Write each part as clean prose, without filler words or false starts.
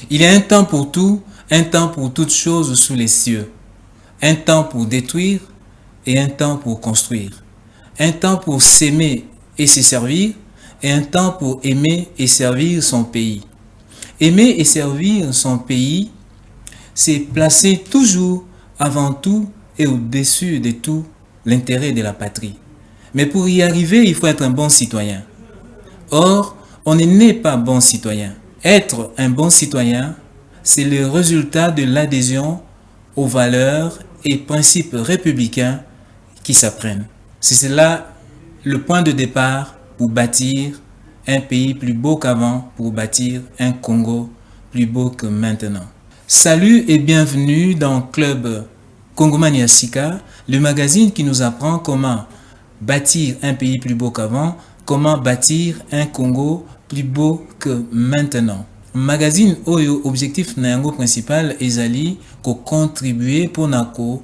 Il y a un temps pour tout, un temps pour toutes choses sous les cieux. Un temps pour détruire et un temps pour construire. Un temps pour s'aimer et se servir et un temps pour aimer et servir son pays. Aimer et servir son pays, c'est placer toujours, avant tout et au-dessus de tout, l'intérêt de la patrie. Mais pour y arriver, il faut être un bon citoyen. Or, on n'est pas bon citoyen. Être un bon citoyen, c'est le résultat de l'adhésion aux valeurs et principes républicains qui s'apprennent. C'est cela le point de départ pour bâtir un pays plus beau qu'avant, pour bâtir un Congo plus beau que maintenant. Salut et bienvenue dans Club Kongomani Sika, le magazine qui nous apprend comment bâtir un pays plus beau qu'avant, comment bâtir un Congo plus beau que maintenant. Magazine oyo objectif na yango principal ezali ko contribuer pour nako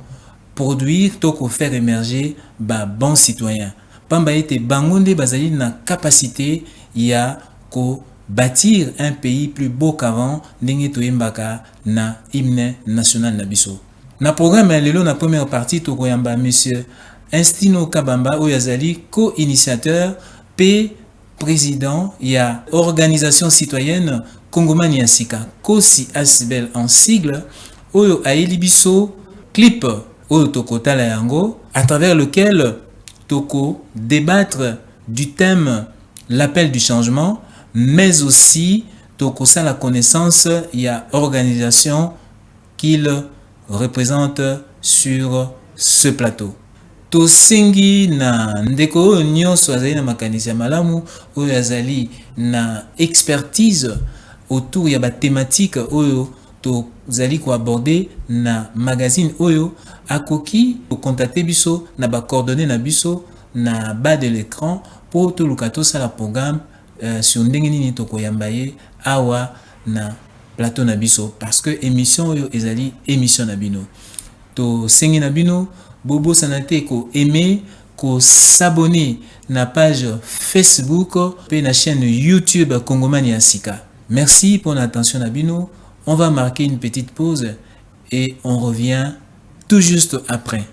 produire to ko faire émerger ba bon citoyen. Pamba ete bangonde bazali na capacité ya ko bâtir un pays plus beau qu'avant ndenge toyembaka na hymne national na biso. Na programme lelo na première partie to koyamba monsieur Instino Kabamba oyo azali co-initiateur P président, il y a Organisation citoyenne Kongomani Sika, Kosi Asbel en sigle, Oyo Aelibiso, clip Oyo Toko Tala Yango, à travers lequel Toko débattre du thème l'appel du changement, mais aussi Toko ça la connaissance, il y a organisation qu'il représente sur ce plateau. Tosengi na ndeko oyo nyonso azali na makanisi ya malamu oyo azali na expertise autour ya ba thématique oyo tozali ko aborder na magazine oyo akoki contacter biso na ba coordonnées na biso na bas de l'écran pour toluka tosala programme sur ndenge nini tokoyamba ye awa na plateau na biso parce que émission oyo ezali émission na bino tosengi na bino Bobo Sanate ko aimer, ko s'abonner na page Facebook et na chaîne YouTube Kongomani Sika. Merci pour l'attention Nabino. On va marquer une petite pause et on revient tout juste après.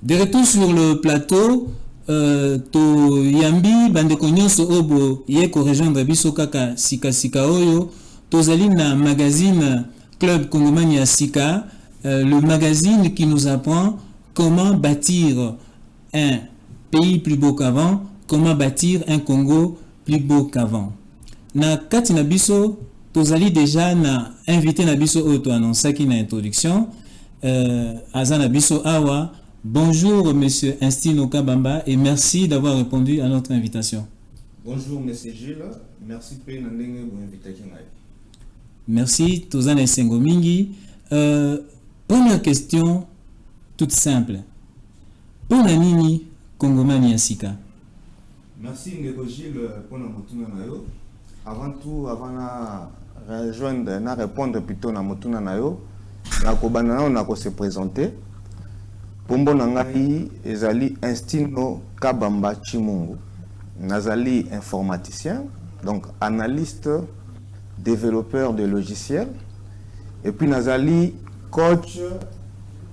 De retour sur le plateau, to yambi bandeko nyonso obo yeko rejoindre biso kaka sika sika oyo tozali na magazine Club Kongomani Sika, le magazine qui nous apprend comment bâtir un pays plus beau qu'avant, comment bâtir un Congo plus beau qu'avant. Na kati na biso, tozali déjà na invité na biso oto annonsaki na introduction, Azana biso awa. Bonjour monsieur Instino Kabamba et merci d'avoir répondu à notre invitation. Bonjour monsieur Gilles, merci pour l'invitation. Merci, Tozana Sengo Mingi. Première question, toute simple. Pour la Nini Kongomani Sika. Merci Ndeko Gilles pour notre nayo. Avant tout, avant de rejoindre, de répondre plutôt à notre nayo, on a se présenter. Pombo Nangai ezali Instino Kabamba Chimungu. Nazali informaticien, donc analyste, développeur de logiciels, et puis nazali coach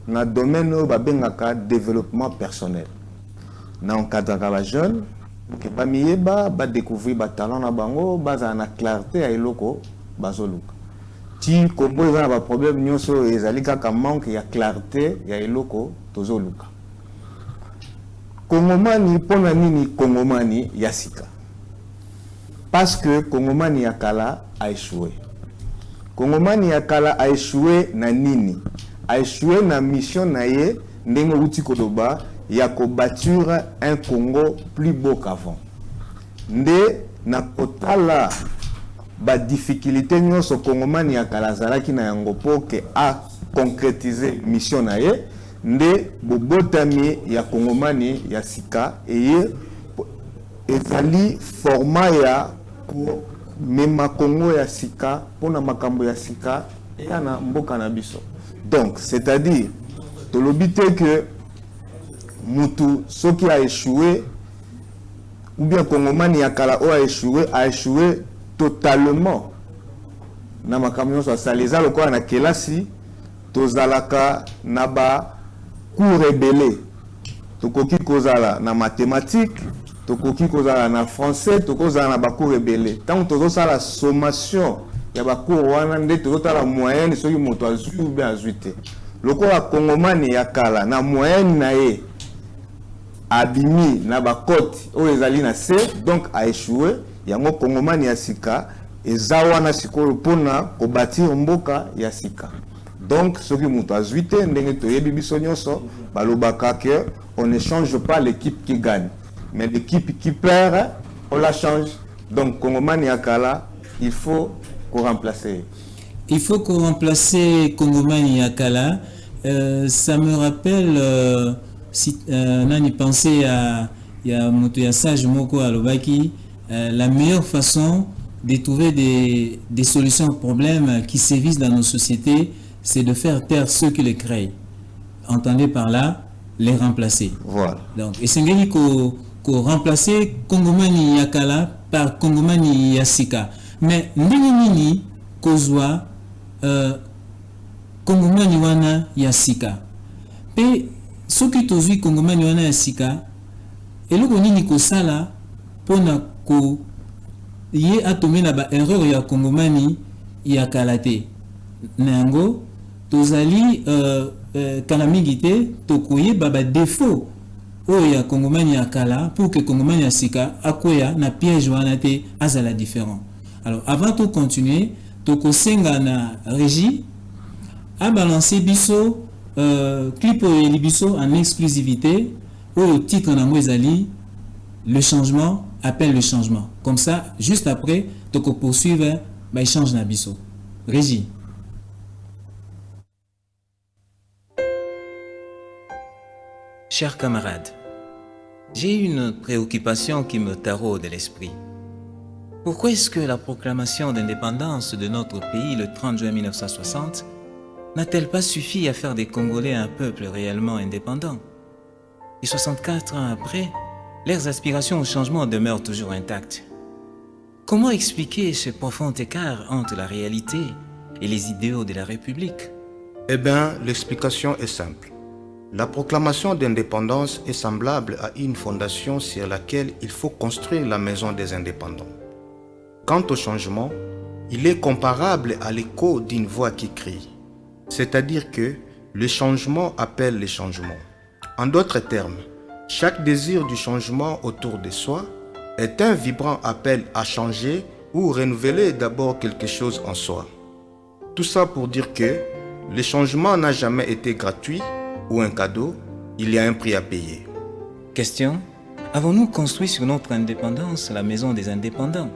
na domaine babengaka développement personnel. Na encadraka ba jeune ke ba miyeba ba découvrir ba talent na bango baza na clarté ya eloko bazoluka. Ti kombo eza ba problème nyonso ezali kaka manque ya clarté ya eloko tozoluka. Kongomani pona nini Kongomani ya sika? Parce que Kongomani Yakala a échoué. Kongomani ya kala a échoué na nini? A échoué na mission na ye ndenge uti kodoba ya ko bâtir un Congo plus beau qu'avant. Nde na kotala ba difficulté nyonso Kongomani ya kala zalaki na yango poke a concrétiser mission na ye nde bobotami ya Kongomani ya sika eye ezali format ya ko mema Congo ya sika pona makambo ya sika ya na mboka na biso. Donc c'est-à-dire tolobite que mutu soki a échoué ou bien Kongomani ya kala o a échoué totalement na makambo so saleza lokola na kelasi tozalaka na ba cours rebelle tokoki kozala na mathématiques tokoki kozala na français tokozala na ba cours rebelle tant tozosala la sommation ya ba cours wana nde tozotala moyenne soki moto azwi ou bien azwi te lokola Kongomani ya kala na moyenne na ye abimi na ba cote o ezali na C donc a échoué yango Kongomani ya sika ezawana sikoyo pona ko bâtir mboka ya sika. Donc ce qui moto azwi te ndenge toyebi biso nyonso balobaka que on ne change pas l'équipe qui gagne mais l'équipe qui perd on la change. Donc Kongomani ya kala il faut qu'on remplace. Il faut qu'on remplace Kongomani ya kala. Ça me rappelle si nani pensé à moto ya sage moko alobaki la meilleure façon de trouver des solutions aux problèmes qui sévissent dans nos sociétés, c'est de faire taire ceux qui les créent. Entendez par là, les remplacer. Voilà. Donc, et c'est qu'on remplacer Kongomani ya kala par Kongomani ya sika. Mais nini kozwa Kongomani wana ya sika. Pe soki tozwi Kongomani wana ya sika, eloko nini kosala pona ko ye atome na ba erreur ya Kongomani ya kalate. Nango tozali kanamigi te tokoye baba défaut oyo ya Kongomani ya kala pour que Kongomani ya sika akoya na piège wana te azala différent. Alors avant de continuer, tokosenga na régie a balancer biso clip et biso en exclusivité au titre nango ezali le changement appelle le changement. Comme ça, juste après, toko poursuivre ba échange na biso. Régie. Chers camarades, j'ai une préoccupation qui me taraude de l'esprit. Pourquoi est-ce que la proclamation d'indépendance de notre pays le 30 juin 1960 n'a-t-elle pas suffi à faire des Congolais un peuple réellement indépendant? Et 64 ans après, leurs aspirations au changement demeurent toujours intactes. Comment expliquer ce profond écart entre la réalité et les idéaux de la République? Eh bien, l'explication est simple. La proclamation d'indépendance est semblable à une fondation sur laquelle il faut construire la maison des indépendants. Quant au changement, il est comparable à l'écho d'une voix qui crie. C'est-à-dire que le changement appelle le changement. En d'autres termes, chaque désir du changement autour de soi est un vibrant appel à changer ou renouveler d'abord quelque chose en soi. Tout ça pour dire que le changement n'a jamais été gratuit ou un cadeau, il y a un prix à payer. Question: avons-nous construit sur notre indépendance la maison des indépendants?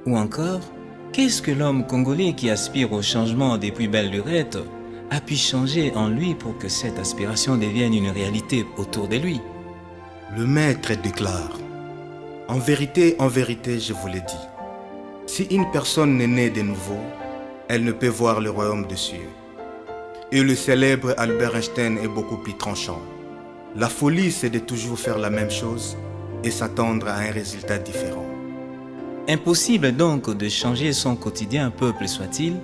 Ou encore, qu'est-ce que l'homme congolais qui aspire au changement depuis belle lurette a pu changer en lui pour que cette aspiration devienne une réalité autour de lui? Le maître déclare: en vérité, je vous l'ai dit, si une personne n'est née de nouveau, elle ne peut voir le royaume des cieux. Et le célèbre Albert Einstein est beaucoup plus tranchant. La folie, c'est de toujours faire la même chose et s'attendre à un résultat différent. Impossible donc de changer son quotidien, peuple soit-il,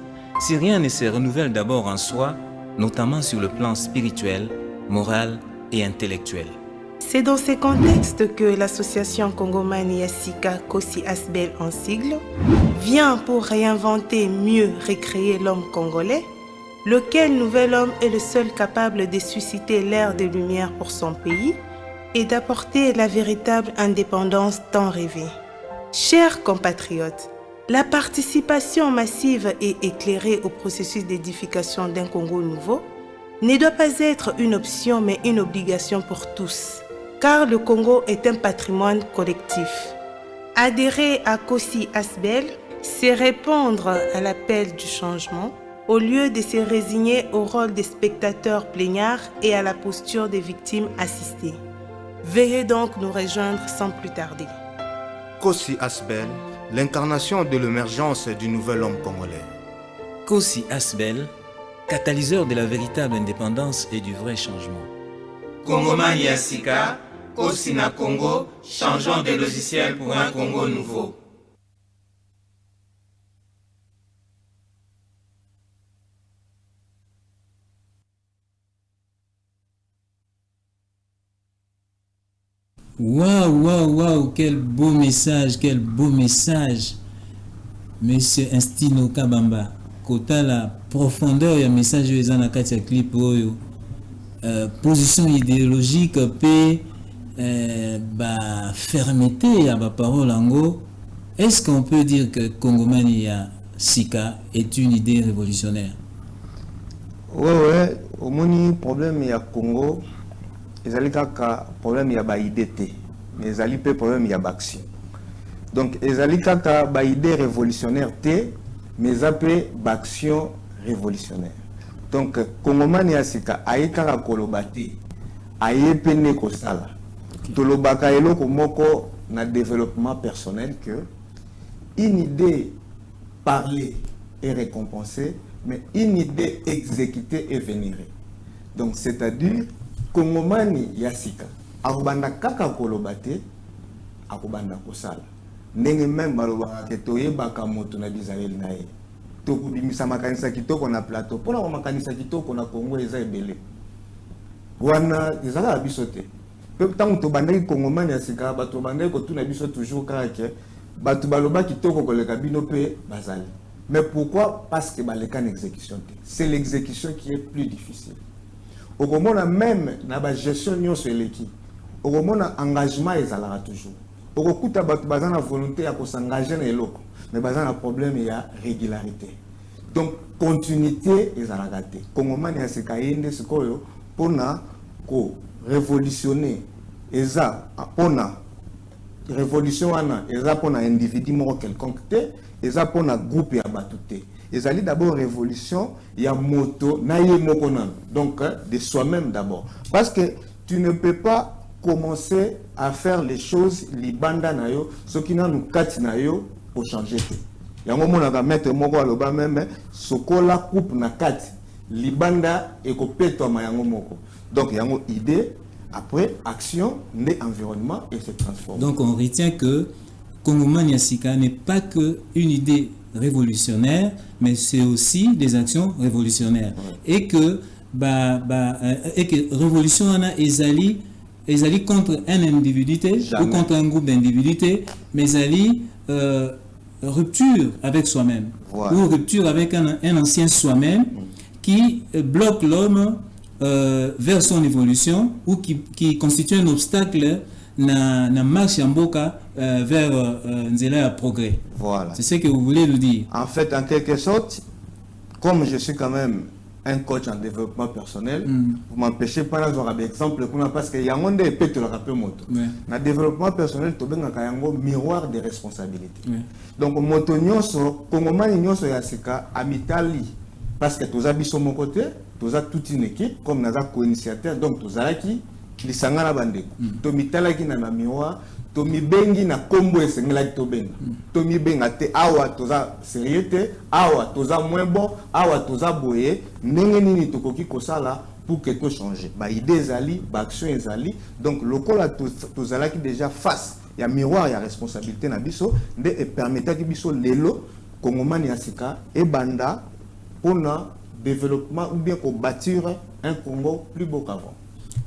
si rien ne se renouvelle d'abord en soi, notamment sur le plan spirituel, moral et intellectuel. C'est dans ces contextes que l'association Kongomani ya Sika, Kosi Asbel en sigle, vient pour réinventer, mieux recréer l'homme congolais, lequel nouvel homme est le seul capable de susciter l'ère de lumière pour son pays et d'apporter la véritable indépendance tant rêvée. Chers compatriotes, La participation massive et éclairée au processus d'édification d'un Congo nouveau ne doit pas être une option mais une obligation pour tous, car le Congo est un patrimoine collectif. Adhérer à Kosi Asbel, c'est répondre à l'appel du changement au lieu de se résigner au rôle des spectateurs plaignards et à la posture des victimes assistées. Veuillez donc nous rejoindre sans plus tarder. Kosi Asbel, l'incarnation de l'émergence du nouvel homme congolais. Kosi Asbel, catalyseur de la véritable indépendance et du vrai changement. Congoman Yassika, Kosi na Congo, changeons de logiciel pour un Congo nouveau. Waouh, waouh, waouh, quel beau message, quel beau message. Monsieur Instino Kabamba, kota la profondeur ya message eza na kati ya clip oyo. Position idéologique pe ba fermeté ya ba parole ango. Est-ce qu'on peut dire que Kongomani ya Sika est une idée révolutionnaire? Ouais, au moni problème ya Congo, ezali kaka problème ya ba idée te, mais ezali pe problème ya action. Donc ezali kaka ba idée révolutionnaire te, mais zape ba action révolutionnaire. Donc Kongomani ya Sika ayekaka koloba te, ayepene kosala. Tolobaka eloko moko na développement personnel que une idée parlée est récompensée, mais une idée exécutée est vénérée. Donc c'est-à-dire Kongomani Yassika akobanda kaka kolobate akobanda kosala ndenge même balobaka ke toyebaka moto na Israël na ye tokobimisa makanisa kitoko na plateau pona ko makanisa kitoko na Congo eza ebele wana ezala biso te pe tango tobandaki Kongomani Yassika bato bandaki kotuna biso toujours kaka ke bato baloba kitoko koleka bino pe bazali. Mais pourquoi? Parce que baleka na exécution te. C'est l'exécution qui est plus difficile. Au moment même na ba gestion nyonso eleki au moment engagement ezalaka toujours okokuta bato bazana volonté ya ko s'engager na eloko mais bazana problème ya régularité, donc continuité ezalaka te. Kongomani ya Sika yende sikoyo pona ko révolutionner eza pona révolution wana eza pona individu moko quelconque te, eza pona groupe ya bato te. Ezali d'abord révolution ya moto na ye moko nan, donc de soi-même d'abord, parce que tu ne peux pas commencer à faire les choses libanda na yo ce qui na nous kati na yo pour changer te. Yango mona ka mettre moko aloba même sokola coupe na kati libanda e ko petwa ma yango moko. Donc yango idée après action né environnement et se transforme. Donc on retient que Kongomani ya Sika n'est pas que une idée révolutionnaire, mais c'est aussi des actions révolutionnaires. Ouais. Et que révolution ana ezali contre un individu ou contre un groupe d'individus, mais ezali rupture avec soi-même, voilà. Ou rupture avec un ancien soi-même qui bloque l'homme vers son évolution ou qui constitue un obstacle na marche en boka vers nzela progrès. Voilà. C'est ce que vous voulez nous dire. En fait, en quelque sorte, comme je suis quand même un coach en développement personnel, vous m'empêchez pas d'avoir un exemple parce que y a un monde peut te le rappeler moto. Dans développement personnel, tu as un miroir de responsabilité. Donc moto nyonso, Kongomani nyonso ya Sika amitali parce que tu as biso mon côté, tu as toute une équipe comme naza co-initiateur, donc tu as qui lisanga na bandeko to mitalaki na miroir to mibengi na kombo esengelaki to benga to mibenga te awa toza sérieux te awa toza moins bon awa toza boye ndenge nini tokoki kosala pour que to changer ba idée ezali ba action ezali. Donc lokola tozalaki déjà face ya miroir ya responsabilité na biso nde e permetaki biso lelo Kongomani ya Sika e banda pona développement ou bien ko bâtir un Congo plus beau qu'avant.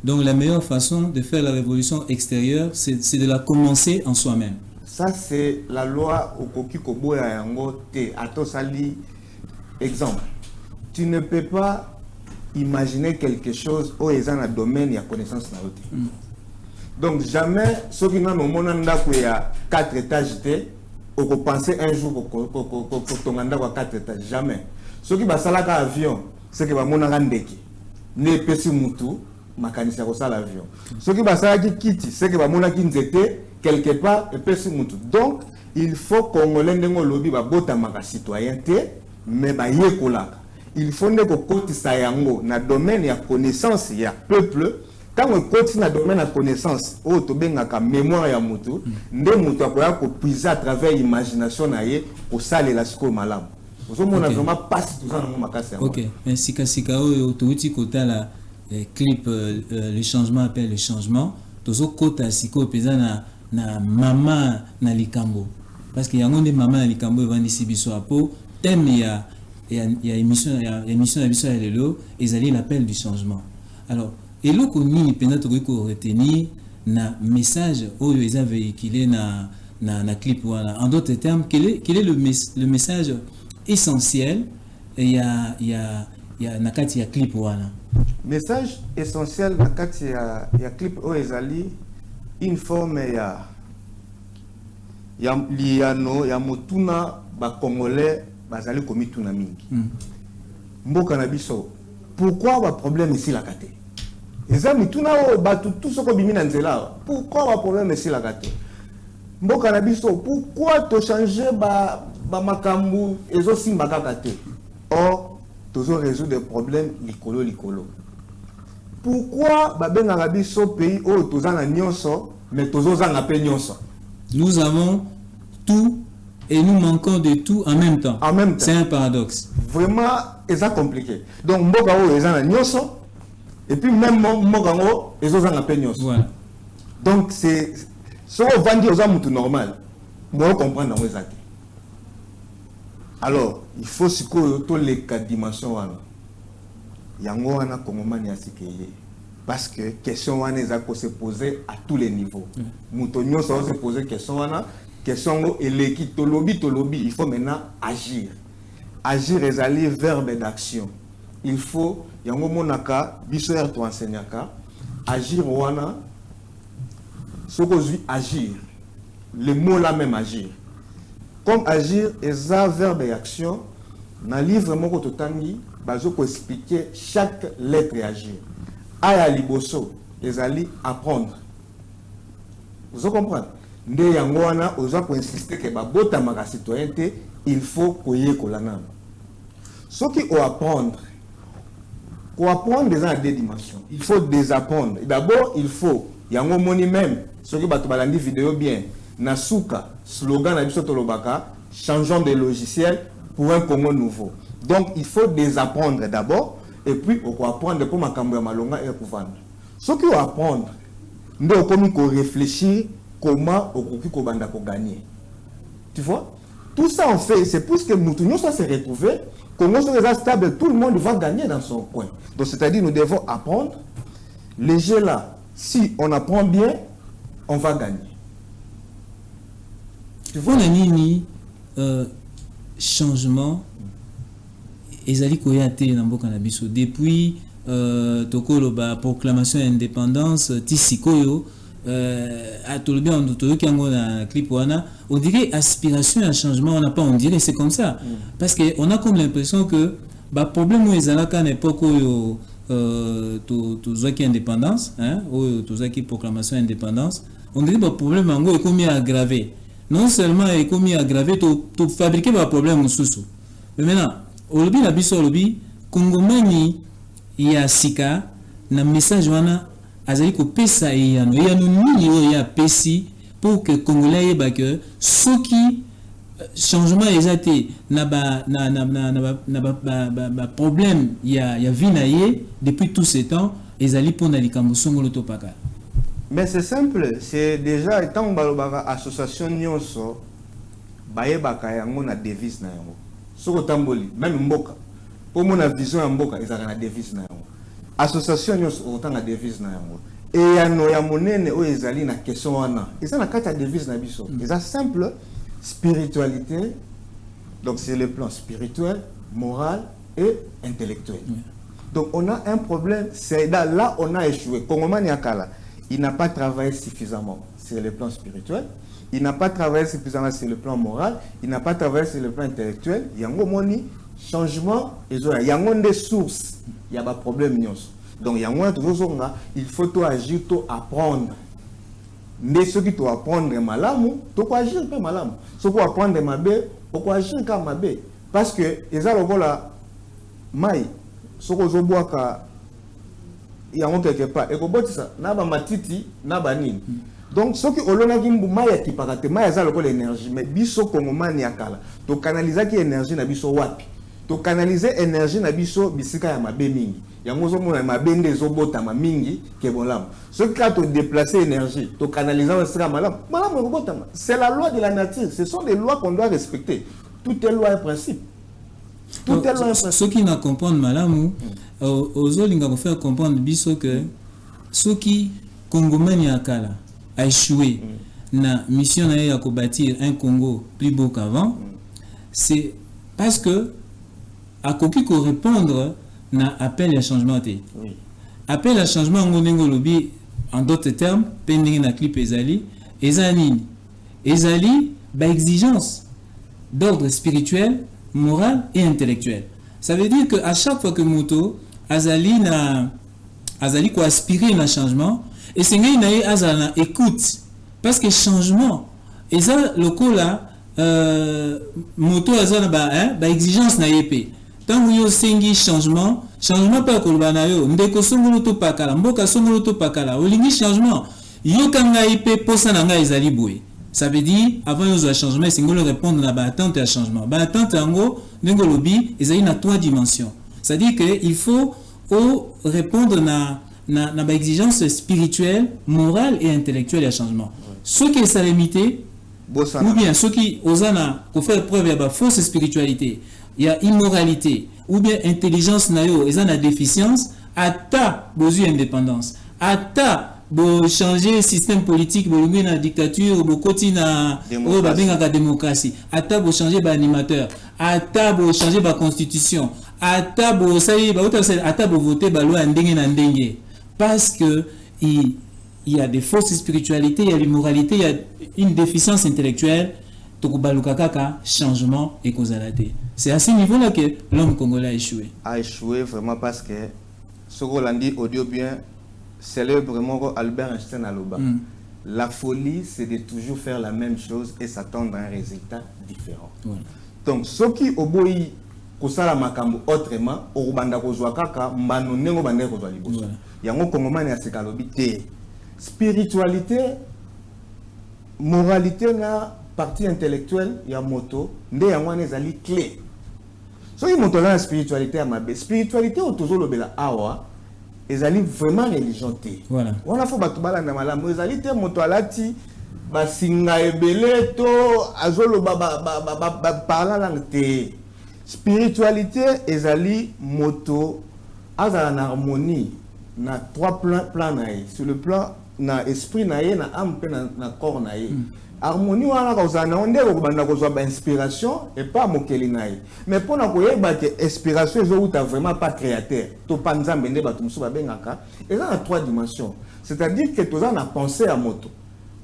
Donc la meilleure façon de faire la révolution extérieure, c'est de la commencer en soi-même. Ça c'est la loi Okoki Koboya Yango Te Atosali. Exemple, tu ne peux pas imaginer quelque chose où ils ont un domaine et connaissance na yote. Donc jamais ceux qui n'ont pas 4 étages on penser un jour qu'on a 4 étages, jamais. Ce qui va s'aller à l'avion, c'est que va mon arandeki. Ne pesi mutu, makanisi à l'avion. Ce qui va s'aller à Kiti, c'est que va mon akinzete quelque part et pesi mutu. Donc, il faut qu'on ait un lobby va bota maka citoyenneté, mais ba yekolaka. Il faut que côté sayango na domaine ya connaissance ya peuple. Quand on continue dans le domaine de la connaissance, on a une mémoire ya mutu, nde mutu akoya ko puiser à travers l'imagination naie pour saler la siko malam. Vous on a vraiment passé tout ça dans mon makasi. OK, mais sika oyo touti kota la clip le changement appelle le changement. Tozo kota siko peza na mama na likambo. Parce que yango nde mama na likambo evandisi biso apo thème ya émission na biso ya lelo ezali l'appel du changement. Alors et là qu'on y peut-être retenir na message oyo ils ont véhiculé na clip voilà. En d'autres termes, quel est le message essentiel il y a na kati ya clip voilà. Message essentiel na kati ya clip oyo ezali une forme ya liano ya motuna ba congolais bazali komituna mingi. Mboka na biso pourquoi ba problème ici la kate? Les amis, tout ce qu'on bimina nzela. Pourquoi le problème est la gâteau? Mboka na biso, pourquoi tu changer ba makambu ezo simba kakate? Or, tu as résoudre des problèmes likolo. Pourquoi ba ben na biso pays où tu as nyonso, mais tu as pe nyonso? Nous avons tout et nous manquons de tout en même temps. En même temps. C'est un paradoxe. Vraiment, c'est compliqué. Donc, mboka où ils ont nyonso. Et puis même Mogango, ils ont un peu. Voilà. Donc c'est ce qu'on va dire aux hommes tout normal. Moi comprendre dans les actes. Alors il faut que tous les 4 dimensions yango wana kongomani asikeye parce que question wana ezako se poser à tous les niveaux. Moutonyo ça se poser question wana question eleki tolobi il faut maintenant agir. Agir ezali verbe d'action. Il faut yango monaka bisoer to enseignaka agir wana sokozui agir le mot là même agir comme agir est un verbe et action dans livre moko totangi bazo ko expliquer chaque lettre et agir aya liboso ezali apprendre vous comprenez nde yango wana oza ko insister que ba bota maka citoyenneté il faut koye kolana ce qui o apprendre. Pour apprendre des gens à 2 dimensions, il faut désapprendre. D'abord, il faut, il y a un moni même, ce qui va te balandi vidéo bien, Nasuka, slogan na biso tolobaka, changeons de logiciel pour un Congo nouveau. Donc, il faut désapprendre d'abord, et puis, on va apprendre pour ma caméra malonga et pour vendre. Ce qui va apprendre, nous devons réfléchir comment on peut gagner. Tu vois? Tout ça, on fait, c'est pour que nous ça s'est retrouvé. Congo soit stable, tout le monde va gagner dans son coin. Donc, c'est-à-dire, nous devons apprendre. Les jeux là, si on apprend bien, on va gagner. Tu vois, Nani, changement, ezali koyate na mboka na biso depuis tokolo ba proclamation d'indépendance tisikoyo atolobi en toyoki yango na clip wana on dirait aspiration à changement on n'a pas on dirait c'est comme ça parce que on a comme l'impression que ba problème ezalaka na époque oyo tozaki indépendance hein oyo tozaki proclamation d'indépendance on dirait ba problème yango ekomi aggravé non seulement ekomi aggravé to fabriquer ba problème mususu mais maintenant olobi na biso olobi kongomani ya sika na message wana azali ko pesa yano nini oyo ya pesi pour que congolais yeba que soki changement ezate na ba problème ya vie na ye depuis tout ce temps ezali pona likambo songolo topaka. Mais c'est simple, c'est déjà étant balobaka association nyonso bayebaka yango na devise na yango. Soko tamboli même mboka pour mon vision ya mboka ezaka na devise na yango. Association nyonso autant na devise na yango. Et yano ya monene o ezali na question wana. Eza na kata devise na biso. Eza simple spiritualité. Donc c'est le plan spirituel, moral et intellectuel. Donc on a un problème, c'est là on a échoué. Kongomani Akala, il n'a pas travaillé suffisamment sur le plan spirituel. il n'a pas travaillé suffisamment sur le plan moral, il n'a pas travaillé sur le plan intellectuel. Il y a un changement, il y a des sources, il y a des problèmes. Donc, il y a il faut tout agir, tout apprendre. Mais ceux qui doivent apprendre malamu, tu dois agir un peu malamu. Ceux qui doivent apprendre mabé, tu dois agir comme mabé. Parce que, ils ont le la maille, ceux qui ont boire il y a quelque part. Et que ça, n'a pas matiti, n'a pas nini. Donc, ceux qui ont le maille qui parate, maille ça le l'énergie. Mais biso kongomani yakala, tu canaliser qui énergie na biso wapi. Tu canaliser énergie na biso bisika ya mabé mingi. Yango mona mabende zobota ma mingi ke bolam. Ce qui a te déplacer énergie, te canaliser sera malam. Malam robota. C'est la loi de la nature, ce sont des lois qu'on doit respecter. Tout est loi et principe. Tout est loi et principe. Ceux qui ne comprennent malam aux olinga ko faire comprendre biso que ceux qui Congomani akala a échoué na mission na ya ko bâtir un Congo plus beau qu'avant, c'est parce que à koki ko répondre na appel à changement. Oui. Appel à changement en d'autres termes, pending na clip ezali ba exigence d'ordre spirituel, moral et intellectuel. Ça veut dire que à chaque fois que moto azali ko aspirer na changement et c'est na azala écoute parce que changement eza lokola moto azala ba exigence na yepé. Tant que vous avez changement pas que vous ndeko songolo to pakala, mboka songolo to pakala, olingi changement. Yo kanga ipe posa nanga ezali boy. Ça veut dire avant yo changement, c'est ngolo répondre na ba attente à changement. Ba attente ngo ngolobi ezali na 3 dimensions. C'est-à-dire que il faut répondre na ba exigence spirituelle, morale et intellectuelle à changement. Ceux qui sont limités ou bien ceux qui osana pour faire preuve de fausse spiritualité. Il y a immoralité ou bien intelligence nayo ils ont la déficience ata besoin indépendance ata bo changer système politique bo lungi na dictature bo koti na o ba benga ka démocratie ata bo changer ba animateur ata bo changer ba constitution ata bo sayi ba ata bo voter ba loi ndenge na ndenge parce que il y a des fausses spiritualités, il y a l'immoralité, il y a une déficience intellectuelle. Changement et causalité. C'est à ce niveau-là que l'homme congolais a échoué. A échoué vraiment parce que ce qu'on dit audio bien, c'est vraiment Albert Einstein à l'Oba. La folie, c'est de toujours faire la même chose et s'attendre à un résultat différent. Voilà. Donc, ceux qui obéissent kosala makambo autrement, au banda kozwa kaka mbano nengo banda kozwa liboso. Yango kongomani ya sekalobi te. Spiritualité, moralité na partie intellectuelle ya moto nde yango ezali clé. So yi moto la spiritualité ya mabe, spiritualité otozolo bela awa ezali vraiment religion te. Voilà. On a faut batu bala na malamu ezali te moto alati basinga ebele to azolo parla langue te. Spiritualité ezali moto azala na harmonie na 3 plans na ye. Sur le plan na esprit na ye, na âme pe na corps na ye. Harmonie wana kozana onde ko banda kozwa ba inspiration et pas mokeli na ye. Mais pour na koyeba que inspiration ezouta vraiment pas créateur. To panzambe nde batu musu ba bengaka, eza na 3 dimensions. C'est-à-dire que toza na penser à moto.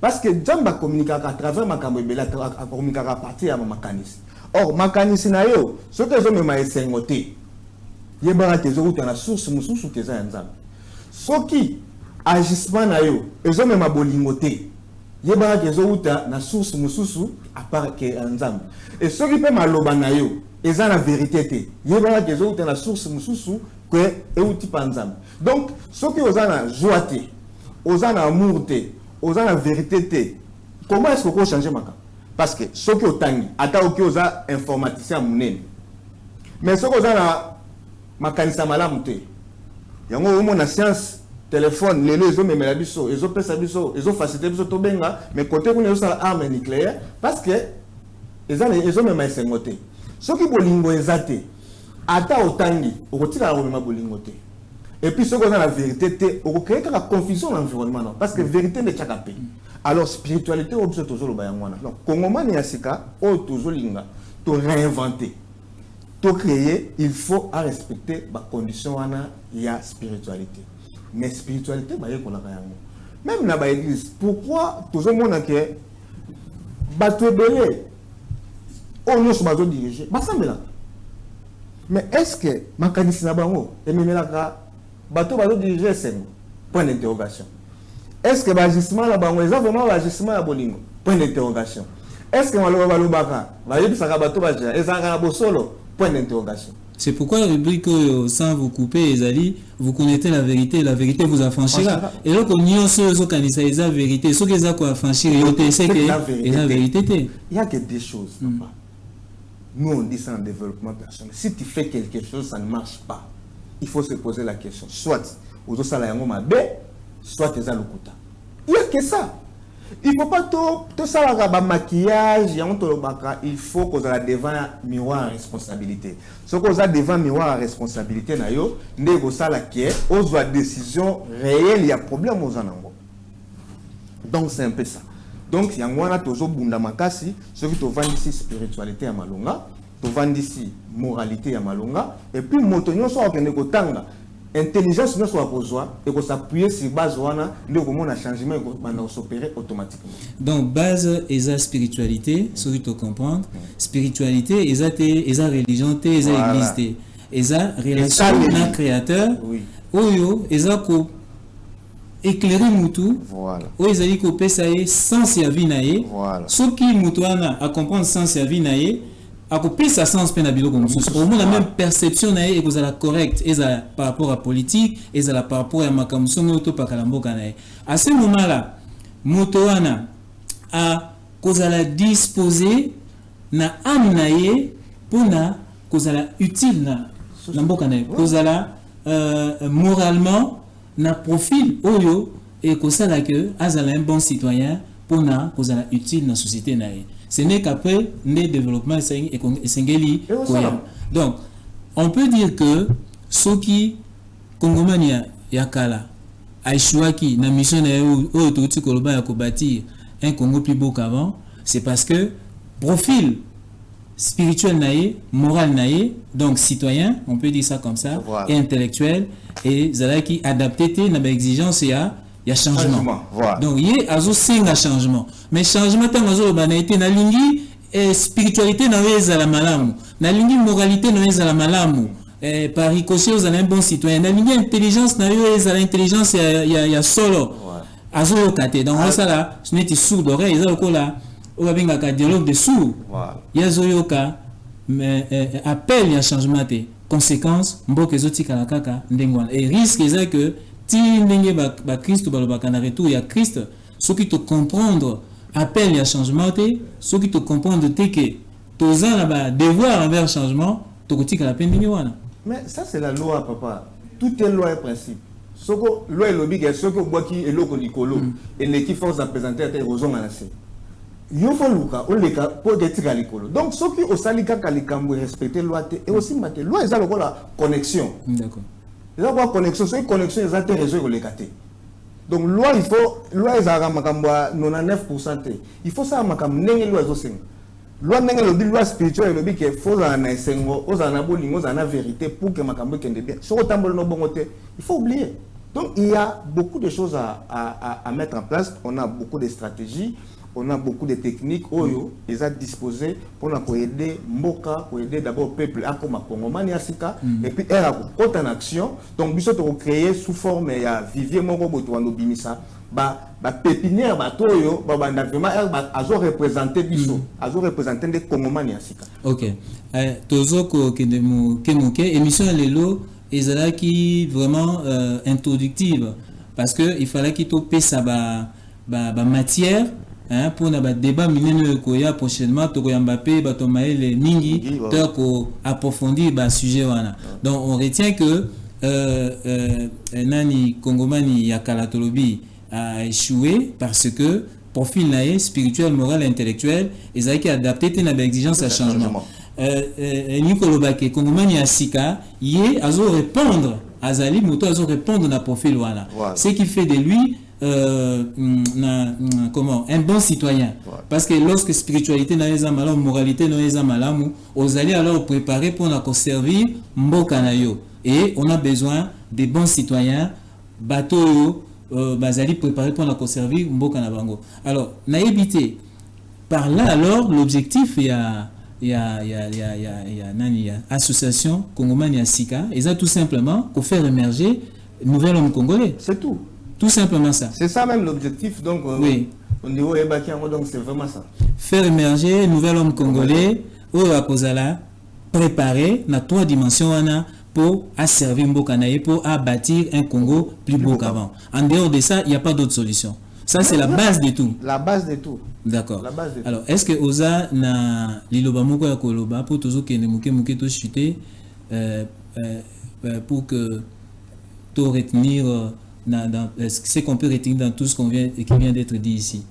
Parce que Jamba communique à travers makambo ebela communique à partir ya makanisi. Or makanisi na yo, ce que zo mema esengote. Yebara ke ezouta na source mususu keza ya nzambe. Soki agissement na yo, ezo mema bolingote. Yebara ke ezouta na source mususu à part que nzambe. Et ce qui peut maloba na yo, eza na vérité te. Yebara ke ezouta na source mususu que euti pa nzambe. Donc, ce qui oza na joie te, oza na amour te, oza na vérité te. Comment est-ce qu'on peut changer maka? Parce que ce qui otangi, ata oki oza informaticien munene. Mais ce qui oza na makanisa malamu te. Yango omo na science téléphone lelo ezo memela biso ezo pesa biso ezo faciliter biso to benga mais côté kuna ezo arme nucléaire parce que ezo mema esengote soki bolingo ezate ata otangi okotika ko mema bolingo te et puis ce qu'on a la vérité te okokeka la confusion dans l'environnement non parce que vérité ne tchaka pe alors spiritualité obso tozolo ba yangwana donc kongomani ya sika o tozolinga to réinventer to créer il faut à respecter ba condition wana ya spiritualité. Mais spiritualité, même dans l'église. Pourquoi tout le monde que bato ebele oyo nyonso bazodirige basambelaka. Mais est-ce que makanisi na bango ememelaka bato bazodirige esengo? Point d'interrogation. Est-ce que l'agissement là bango eza vraiment l'agissement ya bolingo? Point d'interrogation. Est-ce que maloba balobaka bayebisaka bato baja ezalaka na bosolo? Point d'interrogation. C'est pourquoi la rubrique sans vous couper, Ezali, vous connaissez la vérité vous affranchira. Et là, quand nous sommes la vérité, ce qu'ils ont quoi affranchir, c'est que la vérité. Il y a que des choses, papa. Nous, on dit ça en développement personnel. Si tu fais quelque chose, ça ne marche pas. Il faut se poser la question. Soit, soit tu es à l'okuta. Il n'y a que ça. Il ne faut pas tout ça, le maquillage, il faut qu'on ait devant miroir à responsabilité. Ce qu'on a devant miroir à responsabilité, on a décision réelle, il y a problème aux anangos. Donc c'est un peu ça. Donc il y a un tozo bunda makasi, ce qui te vend ici spiritualité à malonga, te vend ici moralité à malonga, et puis motonyo soit kotanga. Intelligence ne soit besoin et qu'on s'appuie sur base wana le comment un changement va s'opérer automatiquement. Donc base et la spiritualité, celui tu comprendre, spiritualité et la religion et la église et la relation na créateur. Oui. Oyo et la ko éclairer mutu. Voilà. Oyo ezali ko pesa ye sens ya vie na ye. Voilà. Ce qui mutu ana à comprendre sens ya vie na ye. À couper sa sens pénabilo comme ça. Au moins la même perception nae et que la correcte et par rapport à politique et par rapport à ma commission auto par kalamboka nae. À ce moment-là, motoana a cause la disposer na âme nae pour na cause la utile na mboka nae. Cause la moralement na profil oyo et cause la que azala un bon citoyen pour na cause la utile na société nae. Ce n'est qu'après le développement et Sengeli. Donc, on peut dire que ceux qui Congomania Yakala, Aïchouaki, na mission de bâtir un Congo plus beau qu'avant, c'est parce que profil spirituel naïe, moral naïe, donc citoyen, on peut dire ça comme ça, voilà. Et intellectuel, et Zalaki adapté na exigence il y a changement. Voilà. Donc, il y a un changement. Mais changement, na lingi spiritualité na la malamu. Na lingi moralité na la malamu. Par ricochet, vous avez un bon citoyen. Na lingi intelligence na l'intelligence ya solo. Azo kate. Donc, ça là, ce n'est pas sourd d'oreille. Ça là, on va bien un dialogue de sourd. Il y a zoyoka, mais appel il y a changement. Conséquence, mboke zoti kalakaka ndengwan. Et risque c'est que si ndenge ba Christ ba na retour ya Christ, ceux qui te comprendre appel ya changement ceux qui te comprendre que toza na ba devoir envers changement to kotika la peine wana. Mais ça c'est la loi papa. Tout est loi et principe. Soko loi et lobby que soko boki eloko likolo et l'équipe force à présenter à rozon à la C. Yo fo luka o leka pour detika likolo. Donc ceux qui osalika kalikambo respecter loi et aussi mate loi eza lokola connexion. D'accord. Il y a une connexion, c'est une connexion, ils ont réseau les gâtés. Donc, loi, il faut, loi, ils ont 99%. Il faut ça, loi, loi, loi spirituelle, loi, qu'il faut la vérité pour que ma bien. Il faut oublier. Donc, il y a beaucoup de choses à mettre en place. On a beaucoup de stratégies. On a beaucoup de techniques, ils ont disposé pour aider Mboka, pour aider d'abord le peuple à comme Congomani Asika, et puis elle a côté en action. Donc, nous avons créé sous forme de vivier Moko Botoano Bimisa, pépinière, Batoyo, vraiment, ils ont représenté Bisso, ils ont représenté des Congomani Asika. Ok. Tozoko Kemoke, émission Lelo, ils qui vraiment introductive, parce qu'il fallait qu'il topé sa matière. Pour un débat mineur prochainement Mbappé Batomaël Mingi pour approfondir le sujet. Donc on retient que Nani Kongomani Yakalatolobi a échoué parce que profil naïe spirituel, moral, intellectuel, ils ont été adaptés à l'exigence à changement. Nicolobake Kongomani Asika y a répondre à Zali Moto a répondre à profil voilà. Ce qui fait de lui comment un bon citoyen. Parce que lorsque spiritualité n'a pas mal, moralité n'a pas mal, on allait alors préparer pour nous servir mboka na yo. Et on a besoin des bons citoyens bateau bazali préparer pour nous servir mboka na bango. Alors naïbité par là, alors, l'objectif, il y a association Congomani à Sika, et ça tout simplement pour faire émerger nouvel homme congolais. C'est tout. Tout simplement ça. C'est ça même l'objectif, donc oui. Au niveau Ebakiango, donc c'est vraiment ça. Faire émerger nouvel homme congolais, au Akozala, préparé dans 3 dimensions pour servir Mbokanaye, pour bâtir un Congo plus beau qu'avant. En dehors de ça, il n'y a pas d'autre solution. Ça, c'est la base de tout. La base de tout. D'accord. Alors, est-ce que Oza na liloba moko ya koloba pour toujours que ne muke to chuter pour que tout retenir ce qu'on peut retenir dans tout ce qui vient d'être dit ici?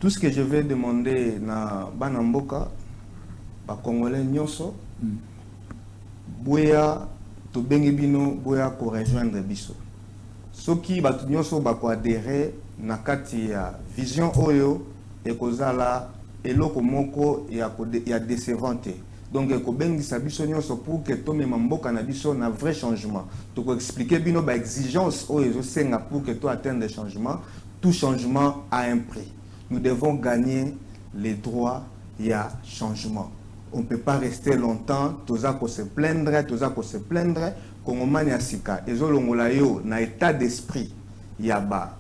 Tout ce que je vais demander na Banamboka, ba Congolais nyonso, boya to bengibino boya ko rejoindre biso. Soki ba nyonso ba ko adhérer na kati ya vision oyo ekozala eloko moko ya décevante. Donc ko bengisa biso nyonso pour que to mema mboka na biso na vrai changement. To ko expliquer bino ba exigence oyo zo senga pour que to atteindre des changements. Tout changement a un prix. Nous devons gagner les droits ya changement. On ne peut pas rester longtemps, toza ko se plaindre, Congomani ya sika ezolongola yo na état d'esprit ya ba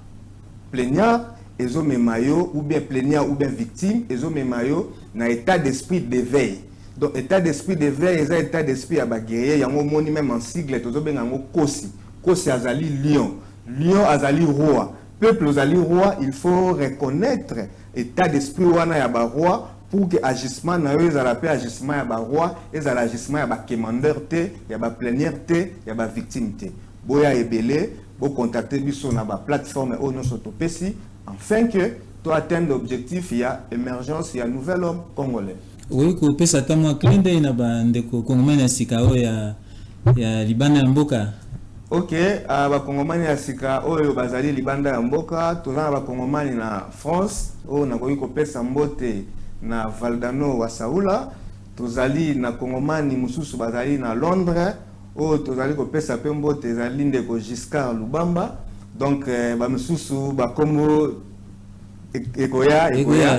plaignant, ezo memayo ou bien plaignant ou bien victime, ezo memayo na état d'esprit d'éveil. Donc état d'esprit d'éveil, c'est état d'esprit à baguerrier, yango moni même en sigle tozo bengango kosi. Kosi azali lion, lion azali roi. Peuple azali roi, il faut reconnaître état d'esprit wana ya ba roi pour que agissement na yo ezala pe agissement ya ba roi, ezala agissement ya ba commandeur te, ya ba plaignant te, ya ba victime te. Boya ebele, bo contacter biso na ba plateforme ono sotopesi afin que tu atteignes l'objectif, il y a émergence, il y a nouvel homme congolais. Oui, ko pesa tamwa klende na ba ndeko Congomani ya sika o ya libanda ya mboka. OK, ba Congomani ya sika oyo bazali libanda ya mboka, tozana ba Congomani na France, o na ko pesa mbote na Valdano wa Saoula, tozali na Congomani mususu bazali na Londres, o tozali ko pesa pe mbote ezali ndeko Giscard Lubamba. Donc ba mususu ba Congo Ekoya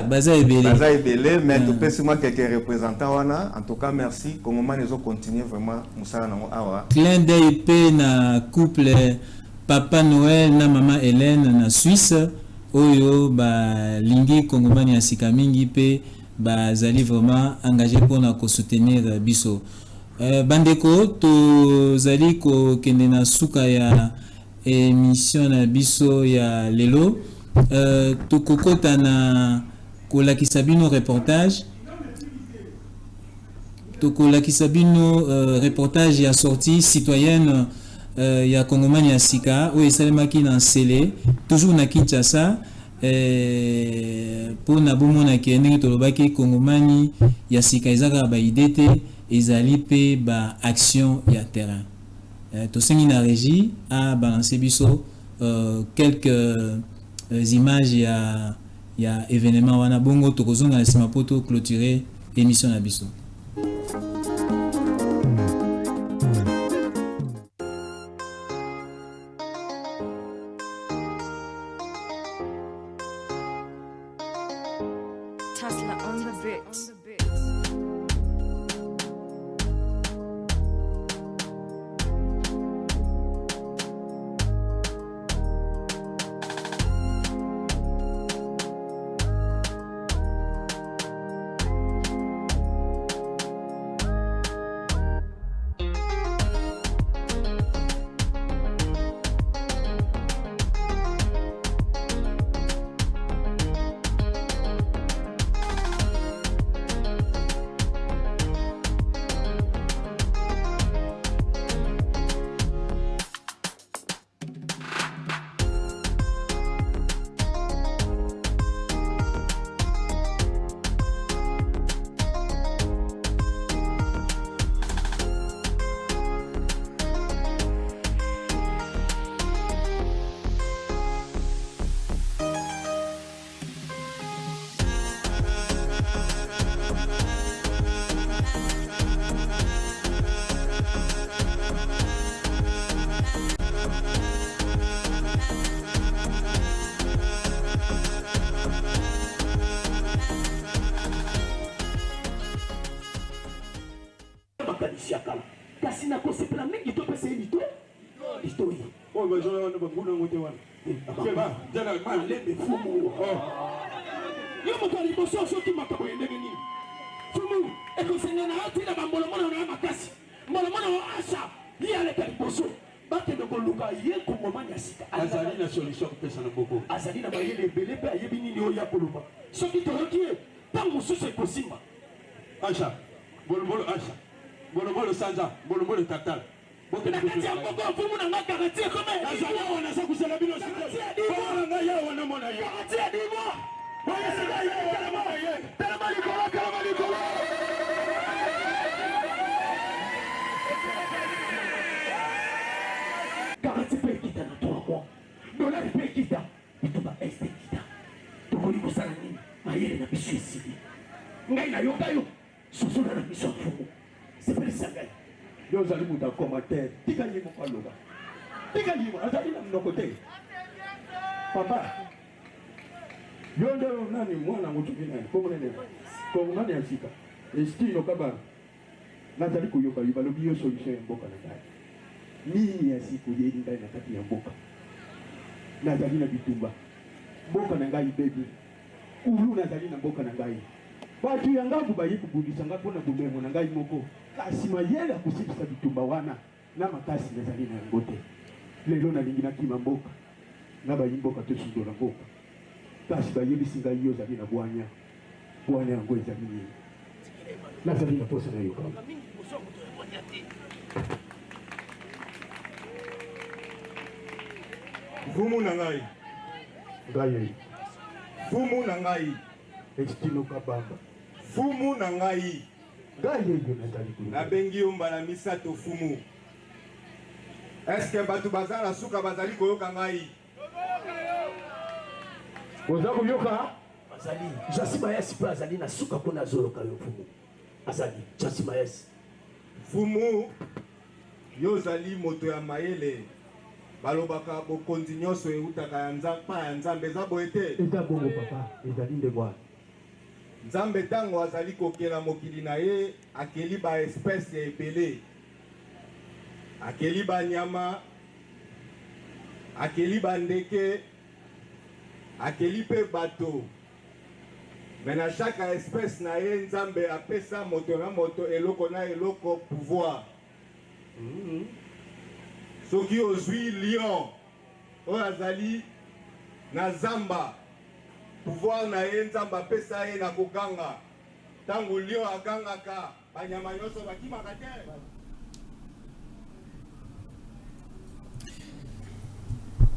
baza ebele mais to pesi moi quelques représentants wana. En tout cas merci, Congomani zo continuer vraiment musala nango awa. Clin d'œil pe na couple Papa Noël na Maman Hélène na Suisse oyo ba lingi Congomani ya sika mingi pe bazali vraiment engagé pour na ko soutenir biso. Bandeko to zali ko kende na suka ya émission na biso ya lelo. Tokokota na kolakisa bino reportage. Tokolakisa bino reportage ya sortie citoyenne ya Congomani ya sika oyo esalemaki na Nsele toujours na Kinshasa pour na bomona ke ndenge tolobaki Congomani ya sika ezaka ba idée te ezali pe ba action ya terrain. Tosengi na régie a balancer biso quelques images ya événement wana bongo tokozonga na sima poto clôturer émission na biso. Tesla on the bits. pistolet. Oh, mais j'en ai un peu de monde. Keba, généralement, les fous. Yo mo tali boso so ki makabo yende ni. Fumu e ko senya na ati na bambolo mona na makasi. Mona mona asha li ale tali boso. Bate de koluka ye ko ngomani asika. Azali na solution pesa na boko. Azali na bayele belé pe ayebi nini o ya koluka. So ki to rokie tangu so se kosimba. Asha. Bolobolo asha. Bolobolo sanja, bolobolo tatal. Boke na kati ya mboko fumu na ngaka kati kome. Azali wana sa kusela bino siko. Bana na ya wana mona ya. Kati ya dimo. Papa. Yondo nani mwana mutugina ko nene ko nani asika estilo kaba natali kuyoka yibalobi yo solution ya mboka na ngai nini asiku yeli ndai na kati ya mboka natali na bitumba mboka na ngai bebi ulu natali na mboka na ngai batu ya ngabu bayiku budisa ngapo na bumemo na ngai moko kasi mayela kusibisa bitumba wana na makasi natali na ngote lelo na lingina kima mboka na bayimboka to sundo na mboka kasi bayebisi ngai yo ozali na bwanya yango ezali nini nazali na posa na yo kaka Fumu na ngai ngai fumu na ngai estilo kabamba fumu na ngai ngai yo nazali kulu nabengi yo mbala misato fumu. Est-ce que batu bazala suka bazali koyoka ngai? oza koyoka azali jasima yesi pe azali na suka mpona azoloka yo fumu azali jasima yesi fumu yo ozali moto ya mayele balobaka bokonzi nyonso eutaka ya nzambe eza boye te eza bongo papa ezali ndenge wana nzambe ntango azali kokela mokili na ye akeli ba espèce ya ebele akeli banyama akeli bandeke akeli pe bato mais na chaque espèce na ye nzambe apesa moto na moto eloko na eloko pouvoir. Soki ozwi lion oyo azali na zamba pouvoir na ye nzambe apesa ye na koganga ntango lion agangaka banyama nyonso bakimaka te.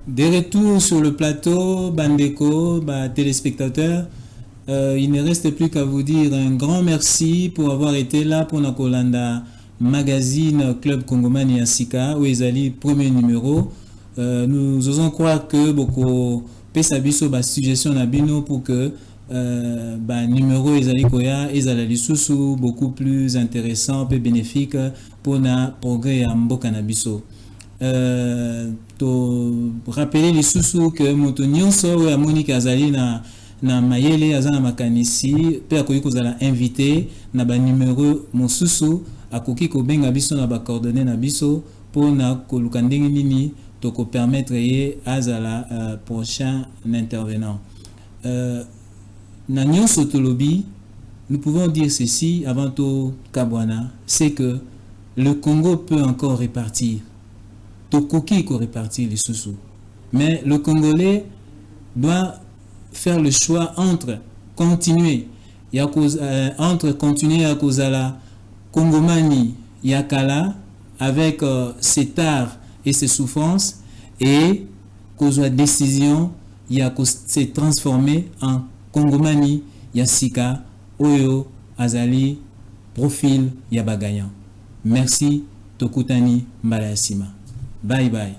De retour sur le plateau, Bandeko, téléspectateurs, il ne reste plus qu'à vous dire un grand merci pour avoir été là pour Nakolanda Magazine Club Congomani Asika, où ils allaient premier numéro. Nous osons croire que beaucoup pesabiso suggestion nabino pour que numéro ils allaient koya, ils allaient sous beaucoup plus intéressant et bénéfique pour na progrès à Mboka Nabiso. To rappeler les sous que moto nyonso ya Monique azali na mayele azana makanisi pe akoki kozala invité na ba numéro mosusu akoki ko benga biso na ba coordonnées na biso pour na koluka ndenge nini to ko permettre ye azala prochain intervenant. Na nyonso tolobi, nous pouvons dire ceci avant to Kabwana, c'est que le Congo peut encore répartir. Tokoki ko répartir les sous-sous. Mais le Congolais doit faire le choix entre continuer à Kozala Kongomani Yakala avec ses tares et ses souffrances et Kozwa décision se transformer en Kongomani Yasika Oyo Azali profil Yabagayan. Merci Tokutani Mbalayasima. Bye bye.